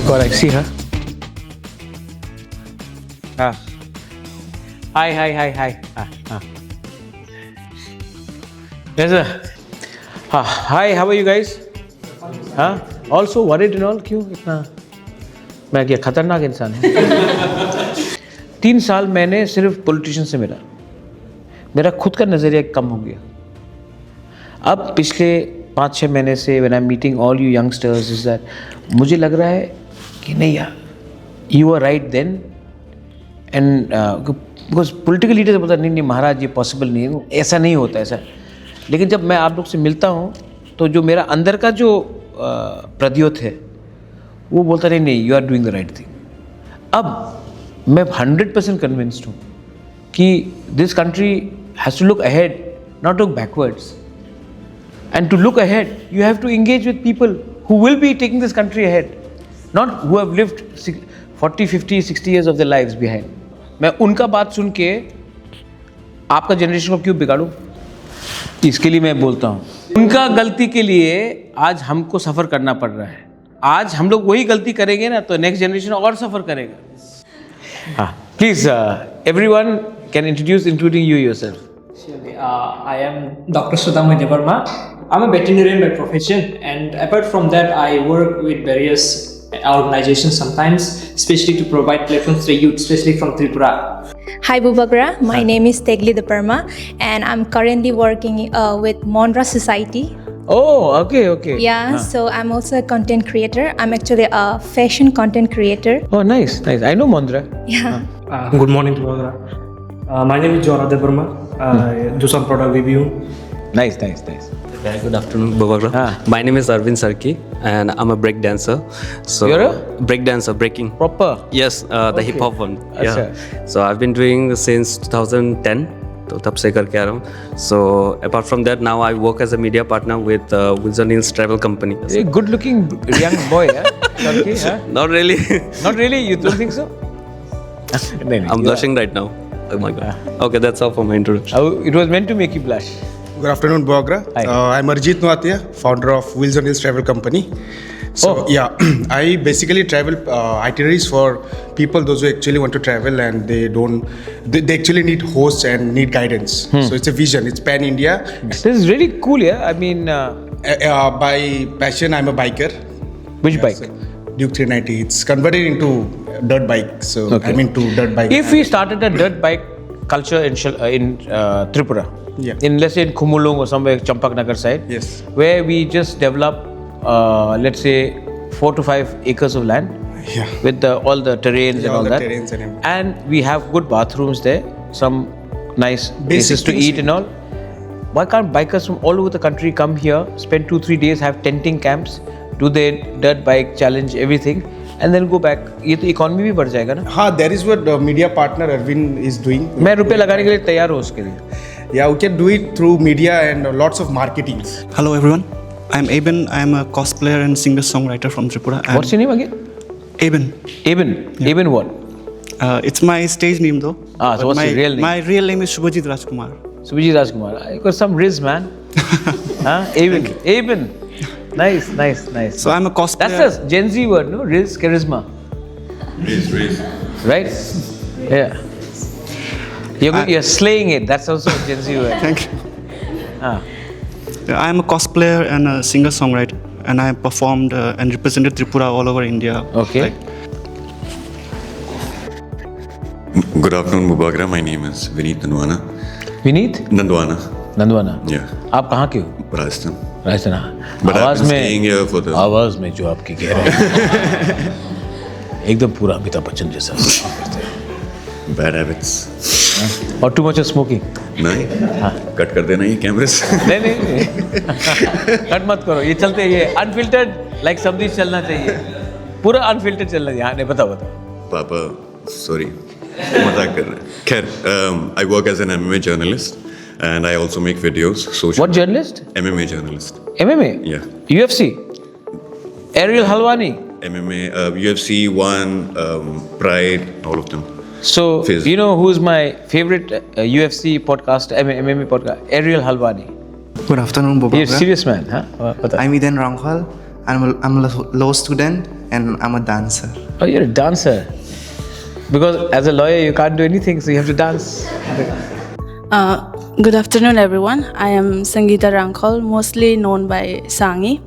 my God, I see her. Hi. There's a. Hi, how are you guys? Also worried and all? क्यों इतना? मैं क्या खतरनाक इंसान हूँ? 3 साल मैंने सिर्फ पॉलिटिशियन से मिला. मेरा खुद का नज़रिया कम हो गया. अब पिछले 5-6 महीने से when I'm meeting all you youngsters is that मुझे लग रहा है कि नहीं यार, you were right then and because political leaders बोलता नहीं महाराज ये पॉसिबल नहीं है, ऐसा नहीं होता ऐसा. लेकिन जब मैं आप लोग से मिलता हूँ तो जो मेरा अंदर का जो प्रद्योत है वो बोलता नहीं you are doing the right thing. अब मैं 100% कन्विंस्ड हूँ कि this country has to look ahead, not look backwards. And to look ahead, you have to engage with people who will be taking this country ahead, not who have lived 40, 50, 60 years of their lives behind. मैं उनका बात सुन के आपका generation को क्यों बिगाड़ूं? इसके लिए मैं बोलता हूँ. उनका गलती के लिए आज हमको सफ़र करना पड़ रहा है. आज हम लोग वही गलती करेंगे ना तो नेक्स्ट जनरेशन और सफ़र करेगा. हाँ, please everyone can introduce, including you yourself. I am Dr. Sudhamay Devarma. I'm a veterinarian by profession, and apart from that, I work with various organizations sometimes, especially to provide platforms to the youth, especially from Tripura. Hi Bubagra, my name is Tegli Deparma, and I'm currently working with Mondra Society. Oh, okay. Yeah, so I'm also a content creator. I'm actually a fashion content creator. Oh, nice. I know Mondra. Yeah. Good morning, Bubagra. My name is Jora Deparma. Do some product review. Nice. Good afternoon, Bubagra. My name is Arvind Sarki, and I'm a break dancer. So you're a break dancer, breaking. Proper? Yes, the hip hop one. Yeah. Achha. So I've been doing since 2010. तो तब से करके आ रहा हूँ. So apart from that, now I work as a media partner with Wilson Hills Travel Company. A good-looking young boy, Sarki, Not really. Not really? You don't think so? I'm blushing right now. Oh my God. Okay, that's all for my introduction. It was meant to make you blush. Good afternoon, Bubagra. I'm Arjit Noatia, founder of Wilson Hills Travel Company. So I basically travel itineraries for people, those who actually want to travel and they actually need hosts and need guidance. So it's a vision. It's pan-India. This is really cool, yeah. I mean, by passion, I'm a biker. Which bike? Duke 390. It's converted into dirt bike. So I'm into dirt bike. If we started a dirt bike culture in Tripura, in let's say in Khumulung or somewhere Champaknagar side, Yes. where we just develop, let's say 4 to 5 acres of land, with all the terrains and all that, terrains and everything. and we have good bathrooms there, some nice places to things. eat and all. Why can't bikers from all over the country come here, spend 2-3 days, have tenting camps, do their dirt bike challenge, everything, and then go back? ये तो economy भी बढ़ जाएगा ना. हाँ, that is what media partner Arvind is doing. मैं रुपए लगाने के लिए तैयार हूँ उसके लिए. Yeah, we can do it through media and lots of marketing. Hello everyone, I'm Eben. I'm a cosplayer and singer-songwriter from Tripura. What's your name again? Eben. Eben what? It's my stage name though. So what's your real name? My real name is Shubhajit Rajkumar. Subhajit Rajkumar. You got some riz, man. Eben. Nice. So I'm a cosplayer. That's a Gen Z word, no? Riz, charisma. Riz. Right? Yeah. You're slaying it. That's also a Gen Z word. Thank you. I'm a cosplayer and a singer-songwriter, and I performed and represented Tripura all over India. Okay. Good afternoon, Bubagra. My name is Vineet Nandwana. Vineet? Nandwana. Yeah. आप कहाँ के हो? Rajasthan. Rajasthan. But I've been staying here for the... आवाज में जो आपकी कह रहे हैं एकदम पूरा अमिताभ बच्चन जैसा करते हैं. Bad habits. और too much of smoking. नहीं, कट कर देना ये कैमरे से. नहीं कट मत करो, ये चलते ये अनफिल्टर्ड लाइक सब चीज चलना चाहिए, पूरा अनफिल्टर्ड चलना चाहिए. हाँ नहीं बताओ. पापा, sorry, मजाक कर रहे हैं. खैर, I work as an MMA journalist and I also make videos. Social. What journalist? MMA journalist. MMA? Yeah. UFC? Ariel Halwani? MMA, UFC 1, Pride, all of them. So, you know who's my favorite UFC podcast, MMA podcast? Ariel Halwani. Good afternoon, Bubagra. You're a serious man, huh? I'm Eden Ranghal. I'm a law student and I'm a dancer. Oh, you're a dancer. Because as a lawyer, you can't do anything, so you have to dance. Good afternoon, everyone. I am Sangeeta Rankol, mostly known by Sangi.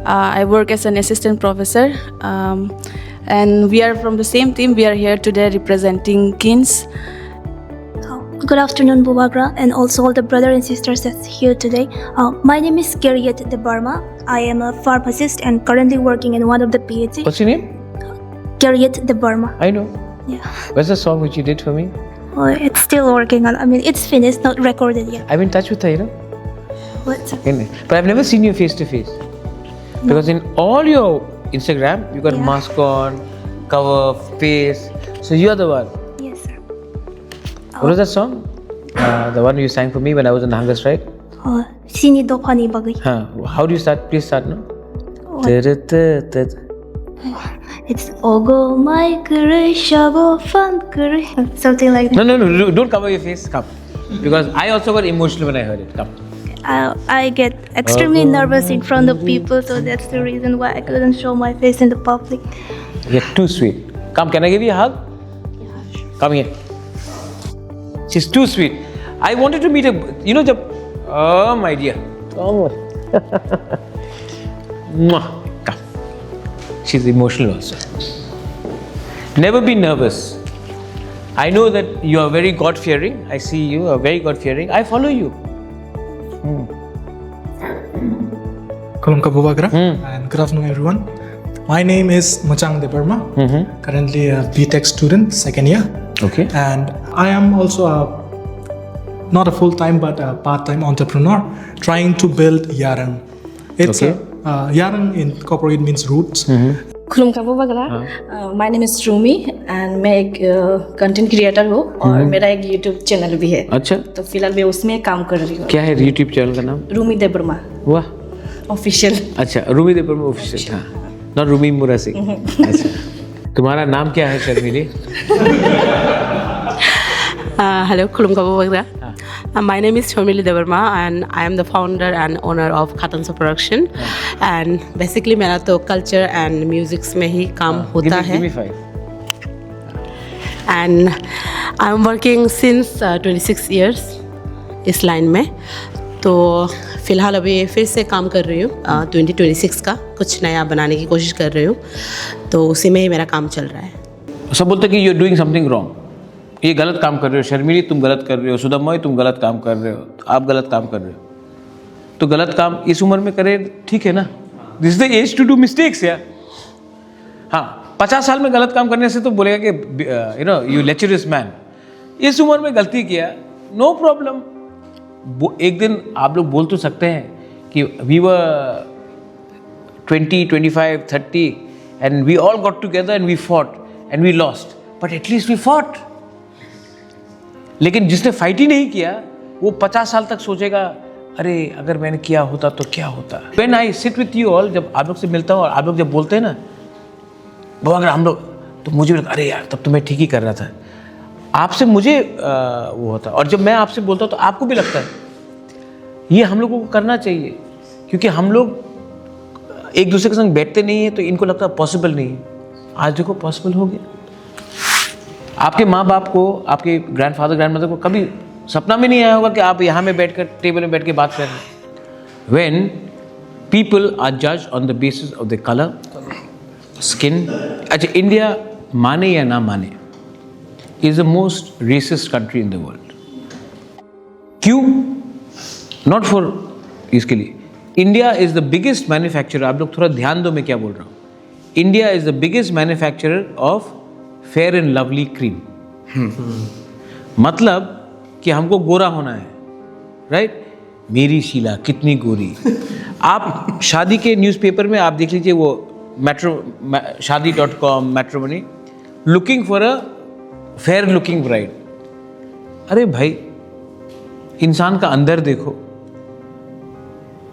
I work as an assistant professor, and we are from the same team. We are here today representing Kins. Good afternoon, Bubagra, and also all the brothers and sisters that's here today. My name is Kiryat Debarma. I am a pharmacist and currently working in one of the PhD. What's your name? Kiryat Debarma. I know. Yeah. Where's the song which you did for me? It's still working on. I mean, it's finished, not recorded yet. I'm in touch with her, you know. What's up? But I've never seen you face to face. Because in all your Instagram, you got a mask on, cover, face. So you're the one. Yes, sir. What was that song? The one you sang for me when I was on the hunger strike? Sini do pani bagay. How do you start? Please start now. It's Ogo my kare shago fun kare. Something like that. No, don't cover your face. Come. Because I also got emotional when I heard it. Come. I get extremely nervous in front of people, so that's the reason why I couldn't show my face in the public. You're too sweet. Come, can I give you a hug? Come here. She's too sweet. I wanted to meet her. You know, oh my dear. Come on. Come. She's emotional also. Never be nervous. I know that you are very God-fearing. I see you are very God-fearing. I follow you. Kolomka Bubagra, and good afternoon, everyone. My name is Machang Debarma, currently a BTech student, second year. Okay. And I am also not a full-time but a part-time entrepreneur trying to build Yarang. It's Yarang in corporate means roots. खुलुमका Bubagra, my name is Rumi and मैं एक content creator हूँ और मेरा एक YouTube channel भी है. अच्छा. तो फिलहाल मैं उसमें काम कर रही हूँ. क्या है यूट्यूब चैनल का नाम? रूमी देबर्मा. वाह. ऑफिशियल. अच्छा, रूमी देबर्मा ऑफिशियल. हाँ. नॉट रूमी मुरा सिंह. अच्छा. तुम्हारा नाम क्या है शर्मिली? Hello, खुलुमका Bubagra. My name is Sharmili Debarma and I am the founder and owner of Khatansa Production. And basically मेरा तो culture and music में ही काम होता है. Give me 5. And I'm working since 26 years इस line में. तो फिलहाल अभी फिर से काम कर रही हूँ 2026 का कुछ नया बनाने की कोशिश कर रही हूँ. तो उसी में ही मेरा काम चल रहा है. सब बोलते कि you're doing something wrong. ये गलत काम कर रहे हो. शर्मिली तुम गलत कर रहे हो. सुदामोई तुम गलत काम कर रहे हो. आप गलत काम कर रहे हो. तो गलत काम इस उम्र में करे ठीक है ना. This is the age to do mistakes यार. हाँ, 50 साल में गलत काम करने से तो बोलेगा कि you know you lectures man. इस उम्र में गलती किया, नो प्रॉब्लम. एक दिन आप लोग बोल तो सकते हैं कि we were 20, 25, 30 and we all got together and we fought and we lost, but at least we fought. लेकिन जिसने फाइट ही नहीं किया वो 50 साल तक सोचेगा अरे अगर मैंने किया होता तो क्या होता. When I sit with you all, जब आप लोग से मिलता हूँ और आप लोग जब बोलते हैं ना वो अगर हम लोग, तो मुझे भी लगता अरे यार तब तो मैं ठीक ही कर रहा था. आपसे मुझे वो होता है और जब मैं आपसे बोलता हूँ तो आपको भी लगता है ये हम लोगों को करना चाहिए, क्योंकि हम लोग एक दूसरे के संग बैठते नहीं हैं तो इनको लगता है पॉसिबल नहीं है. आज देखो पॉसिबल हो गया. आपके माँ बाप को, आपके ग्रैंडफादर ग्रैंडमदर को कभी सपना में नहीं आया होगा कि आप यहाँ में बैठकर टेबल में बैठ के बात कर रहे हैं. व्हेन पीपल आर जज on the basis of the colour, skin. अच्छा, इंडिया माने या ना माने is the most racist country in the world. क्यों? नॉट फॉर इसके लिए. India is the biggest manufacturer. आप लोग थोड़ा ध्यान दो मैं क्या बोल रहा हूँ. India is the biggest manufacturer of fair and lovely cream. मतलब कि हमको गोरा होना है, राइट? मेरी शीला कितनी गोरी. आप शादी के न्यूज़पेपर में आप देख लीजिए वो शादी.com, matrimony, looking for a fair looking bride. अरे भाई इंसान का अंदर देखो.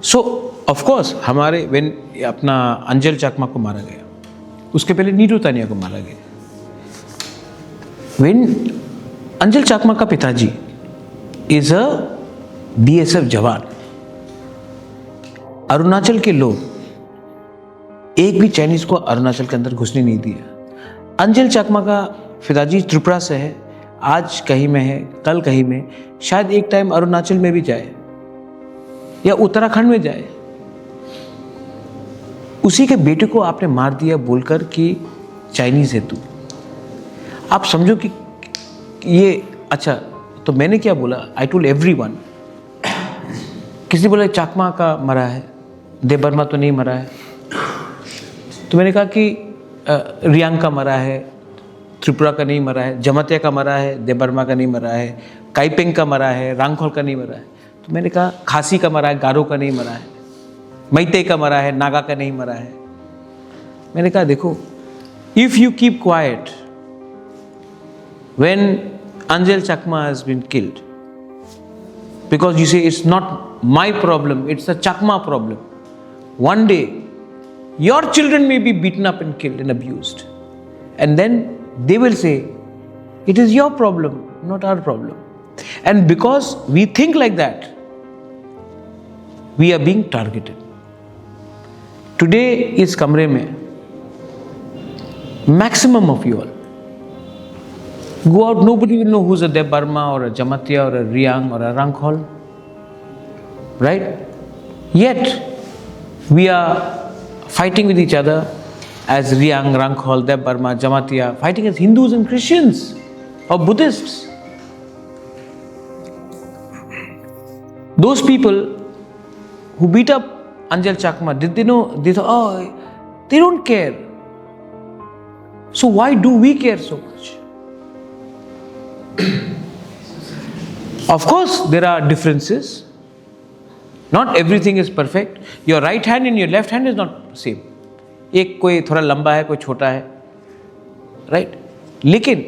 सो ऑफ कोर्स हमारे व्हेन अपना अंजल चाकमा को मारा गया, उसके पहले नीरू तानिया को मारा गया. व्हेन अंजल चाकमा का पिताजी इज अ BSF जवान. अरुणाचल के लोग एक भी चाइनीज को अरुणाचल के अंदर घुसने नहीं दिया। अंजल चकमा का पिताजी त्रिपुरा से है, आज कहीं में है, कल कहीं में, शायद एक टाइम अरुणाचल में भी जाए या उत्तराखंड में जाए। उसी के बेटे को आपने मार दिया बोलकर कि चाइनीज है तू। आप समझो कि ये अच्छा, तो मैंने क्या बोला, आई टोल्ड एवरीवन। किसी बोला चाकमा का मरा है, देबर्मा तो नहीं मरा है। तो मैंने कहा कि रियांग का मरा है, त्रिपुरा का नहीं मरा है, जमातिया का मरा है, देबर्मा का नहीं मरा है, काइपेंग का मरा है, रांगखोल का नहीं मरा है। तो मैंने कहा खासी का मरा है, गारो का नहीं मरा है, मैते का मरा है, नागा का नहीं मरा है। मैंने कहा देखो, if you keep quiet when Anjal Chakma has been killed, because you say it's not my problem, it's a Chakma problem, one day your children may be beaten up and killed and abused, and then they will say it is your problem, not our problem. And because we think like that, we are being targeted. Today is kamre mein maximum of you all go out, nobody will know who's a Debarma or a Jamatia or a Riang or a Rangkhol, right? Yet we are fighting with each other as Riang, Rangkhol, Debarma, Jamatia, fighting as Hindus and Christians or Buddhists. Those people who beat up Anjal Chakma, did they know? They thought, oh, they don't care. So why do we care so much? Of course, there are differences. Not everything is perfect. Your right hand and your left hand is not same. एक कोई थोड़ा लंबा है, कोई छोटा है, right? लेकिन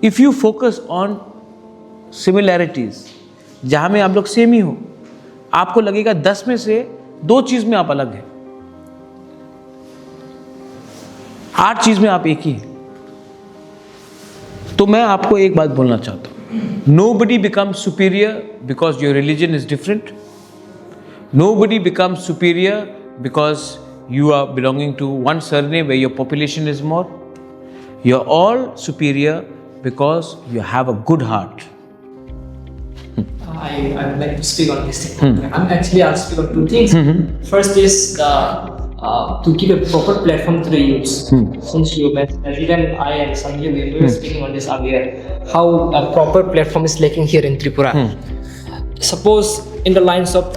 if you focus on similarities, जहाँ में आप लोग सेम ही हो, आपको लगेगा 10 में से 2 चीज में आप अलग हैं, 8 चीज में आप एक ही हैं। तो मैं आपको एक बात बोलना चाहता हूँ, nobody becomes superior because your religion is different. Nobody becomes superior because you are belonging to one surname where your population is more. You're all superior because you have a good heart. I would like to speak on this thing. I'll speak on 2 things. First is to give a proper platform to the youths. Since you mentioned, even I and Sanjay, we were speaking on this earlier, how a proper platform is lacking here in Tripura. Suppose in the lines of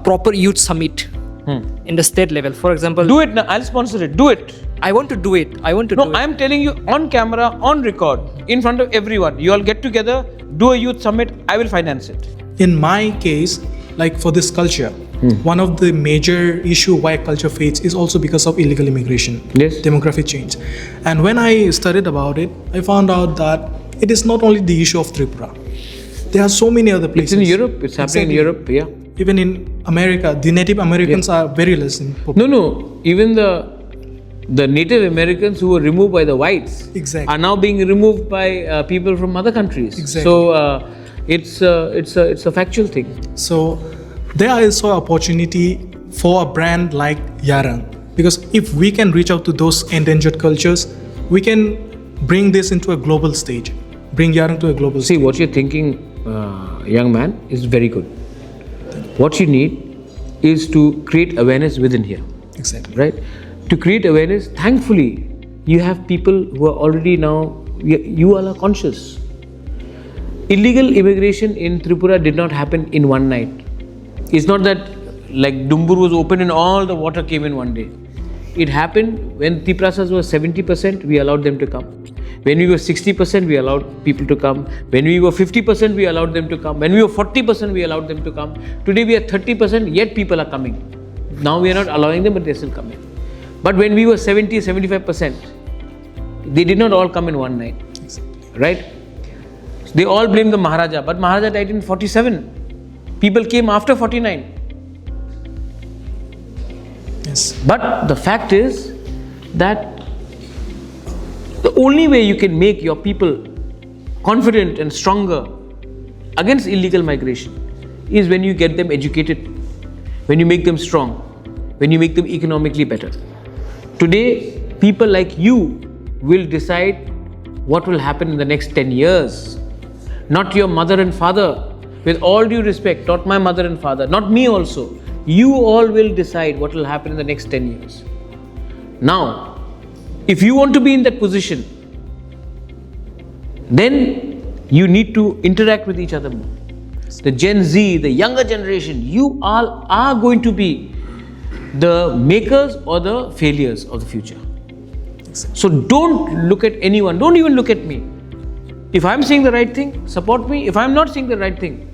proper youth summit in the state level, for example. Do it now. I'll sponsor it. Do it. I want to do it. No, I'm telling you on camera, on record, in front of everyone. You all get together, do a youth summit. I will finance it. In my case, like for this culture, one of the major issue why culture fades is also because of illegal immigration, demographic change. And when I studied about it, I found out that it is not only the issue of Tripura. There are so many other places. It's in Europe. It's happening in Europe. Yeah. Even in America, the Native Americans are very less in population. No. Even the Native Americans who were removed by the whites are now being removed by people from other countries. Exactly. So it's a factual thing. So there is also opportunity for a brand like Yarang, because if we can reach out to those endangered cultures, we can bring this into a global stage, bring Yarang to a global stage. See, what you're thinking, young man, is very good. What you need is to create awareness within here. Exactly. Right? To create awareness, thankfully, you have people who are already now, you all are conscious. Illegal immigration in Tripura did not happen in one night. It's not that like Dumbur was open and all the water came in one day. It happened when Tiprasas were 70%, we allowed them to come. When we were 60%, we allowed people to come. When we were 50%, we allowed them to come. When we were 40%, we allowed them to come. Today we are 30%, yet people are coming. Now we are not allowing them, but they're still coming. But when we were 70, 75%, they did not all come in one night. Right? They all blame the Maharaja, but Maharaja died in 47. People came after 49. Yes. But the fact is that the only way you can make your people confident and stronger against illegal migration is when you get them educated, when you make them strong, when you make them economically better. Today, people like you will decide what will happen in the next 10 years. Not your mother and father. With all due respect, not my mother and father, not me also. You all will decide what will happen in the next 10 years. Now, if you want to be in that position, then you need to interact with each other more. The Gen Z, the younger generation, you all are going to be the makers or the failures of the future. So don't look at anyone, don't even look at me. If I'm saying the right thing, support me. If I'm not saying the right thing,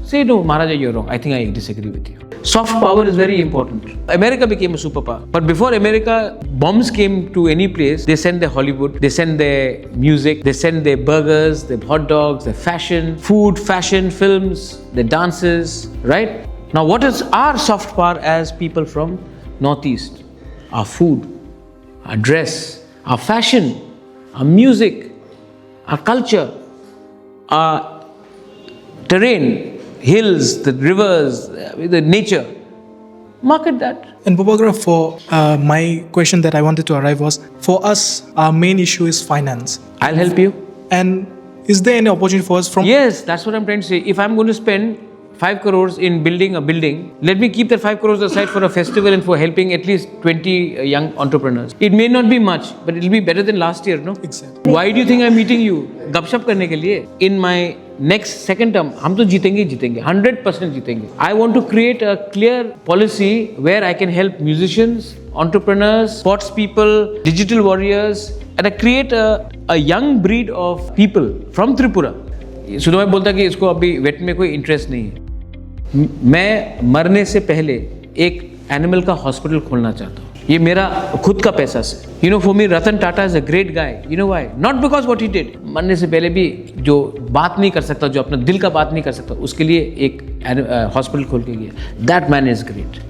say no, Maharaja, you're wrong. I think I disagree with you. Soft power is very important. America became a superpower. But before America, bombs came to any place, they sent their Hollywood, they sent their music, they sent their burgers, their hot dogs, their fashion, food, fashion, films, their dances, right? Now what is our soft power as people from Northeast? Our food, our dress, our fashion, our music, our culture, our terrain, hills, the rivers, the nature. Market that. And Bubagra, for my question that I wanted to arrive was, for us, our main issue is finance. I'll help you. And is there any opportunity for us from... Yes, that's what I'm trying to say. If I'm going to spend 5 crores in building a building, let me keep that 5 crores aside for a festival and for helping at least 20 young entrepreneurs. It may not be much, but it'll be better than last year, no? Exactly. Why do you think I'm meeting you? Gupshup karne ke liye. In my next second term, hum to जीतेंगे 100% जीतेंगे. I want to create a clear policy where I can help musicians, entrepreneurs, sports people, digital warriors, and I create a young breed of people from Tripura. सुधोई बोलता कि इसको अभी wait में कोई interest नहीं है. मैं मरने से पहले एक एनिमल का हॉस्पिटल खोलना चाहता हूँ. ये मेरा खुद का पैसा से. You know, for me, Ratan Tata is a great guy. You know why? Not because what he did. मरने से पहले भी जो बात नहीं कर सकता, जो अपना दिल का बात नहीं कर सकता, उसके लिए एक हॉस्पिटल खोल के गया. That man is great.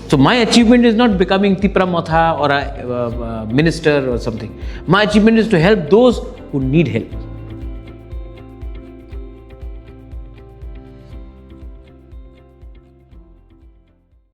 So my achievement is not becoming Tripura Motha or a minister or something. My achievement is to help those who need help.